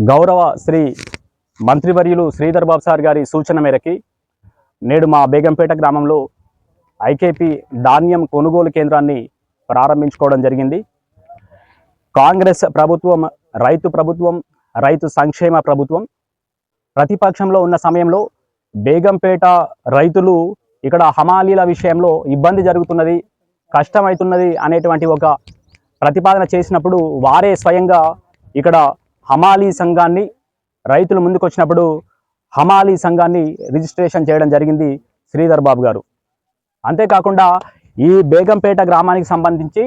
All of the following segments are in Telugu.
గౌరవ శ్రీ మంత్రివర్యులు శ్రీధర్ బాబు సార్ గారి సూచన మేరకి నేడు మా బేగంపేట గ్రామంలో ఐకేపీ ధాన్యం కొనుగోలు కేంద్రాన్ని ప్రారంభించుకోవడం జరిగింది. కాంగ్రెస్ ప్రభుత్వం రైతు సంక్షేమ ప్రభుత్వం. ప్రతిపక్షంలో ఉన్న సమయంలో బేగంపేట రైతులు ఇక్కడ హమాలీల విషయంలో ఇబ్బంది జరుగుతున్నది, కష్టమవుతున్నది అనేటువంటి ఒక ప్రతిపాదన చేసినప్పుడు వారే స్వయంగా ఇక్కడ హమాలీ సంఘాన్ని, రైతులు ముందుకు వచ్చినప్పుడు హమాలీ సంఘాన్ని రిజిస్ట్రేషన్ చేయడం జరిగింది శ్రీధర్ బాబు గారు. అంతేకాకుండా ఈ బేగంపేట గ్రామానికి సంబంధించి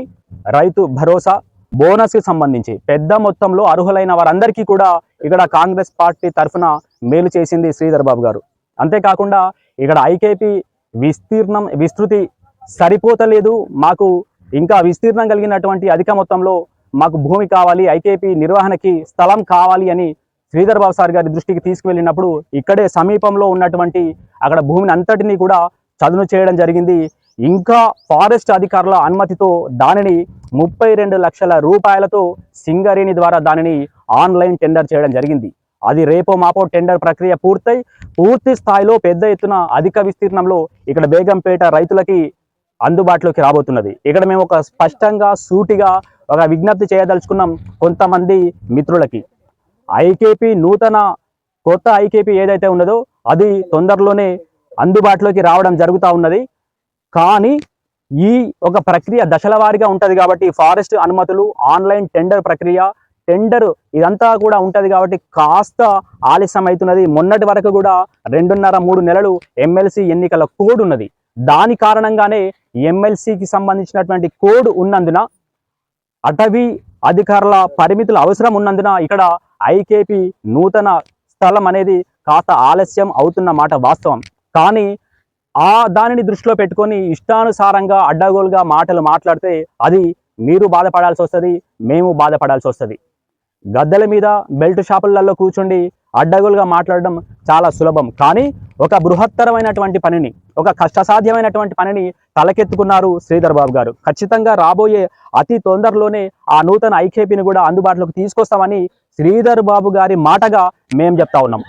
రైతు భరోసా బోనస్కి సంబంధించి పెద్ద మొత్తంలో అర్హులైన వారందరికీ కూడా ఇక్కడ కాంగ్రెస్ పార్టీ తరఫున మేలు చేసింది శ్రీధర్ బాబు గారు. అంతేకాకుండా ఇక్కడ ఐకేపీ విస్తృతి సరిపోతలేదు, మాకు ఇంకా విస్తీర్ణం కలిగినటువంటి అధిక మొత్తంలో మాకు భూమి కావాలి, ఐకేపీ నిర్వహణకి స్థలం కావాలి అని శ్రీధర్ బాబు సార్ గారి దృష్టికి తీసుకువెళ్ళినప్పుడు ఇక్కడే సమీపంలో ఉన్నటువంటి అక్కడ భూమిని అంతటినీ కూడా చదును చేయడం జరిగింది. ఇంకా ఫారెస్ట్ అధికారుల అనుమతితో దానిని 32 లక్షల రూపాయలతో సింగరేణి ద్వారా దానిని ఆన్లైన్ టెండర్ చేయడం జరిగింది. అది రేపో మాపో టెండర్ ప్రక్రియ పూర్తి స్థాయిలో పెద్ద ఎత్తున అధిక విస్తీర్ణంలో ఇక్కడ బేగంపేట రైతులకి అందుబాటులోకి రాబోతున్నది. ఇక్కడ మేము ఒక స్పష్టంగా సూటిగా ఒక విజ్ఞప్తి చేయదలుచుకున్నాం కొంతమంది మిత్రులకి. కొత్త ఐకేపీ ఏదైతే ఉన్నదో అది తొందరలోనే అందుబాటులోకి రావడం జరుగుతూ ఉన్నది. కానీ ఈ ఒక ప్రక్రియ దశల వారీగా ఉంటుంది కాబట్టి ఫారెస్ట్ అనుమతులు, ఆన్లైన్ టెండర్ ప్రక్రియ, ఇదంతా కూడా ఉంటుంది కాబట్టి కాస్త ఆలస్యం అవుతున్నది. మొన్నటి వరకు కూడా 2.5-3 నెలలు ఎమ్మెల్సీ ఎన్నికల కోడ్ ఉన్నది. దాని కారణంగానే ఎమ్మెల్సీకి సంబంధించినటువంటి కోడ్ ఉన్నందున, అటవీ అధికారుల పరిమితుల అవసరం ఉన్నందున ఇక్కడ ఐకేపీ నూతన స్థలం అనేది కాస్త ఆలస్యం అవుతున్న మాట వాస్తవం. కానీ దానిని దృష్టిలో పెట్టుకొని ఇష్టానుసారంగా అడ్డగోలుగా మాటలు మాట్లాడితే అది మీరు బాధపడాల్సి వస్తుంది, మేము బాధపడాల్సి వస్తుంది. గద్దెల మీద బెల్ట్ షాపులలో కూర్చుండి అడ్డగోలుగా మాట్లాడడం చాలా సులభం. కానీ ఒక బృహత్తరమైనటువంటి పనిని, ఒక కష్టసాధ్యమైనటువంటి పనిని తలకెత్తుకున్నారు శ్రీధర్ బాబు గారు. ఖచ్చితంగా రాబోయే అతి తొందరలోనే ఆ నూతన ఐకేపీని కూడా అందుబాటులోకి తీసుకొస్తామని శ్రీధర్ బాబు గారి మాటగా మేము చెప్తా ఉన్నాం.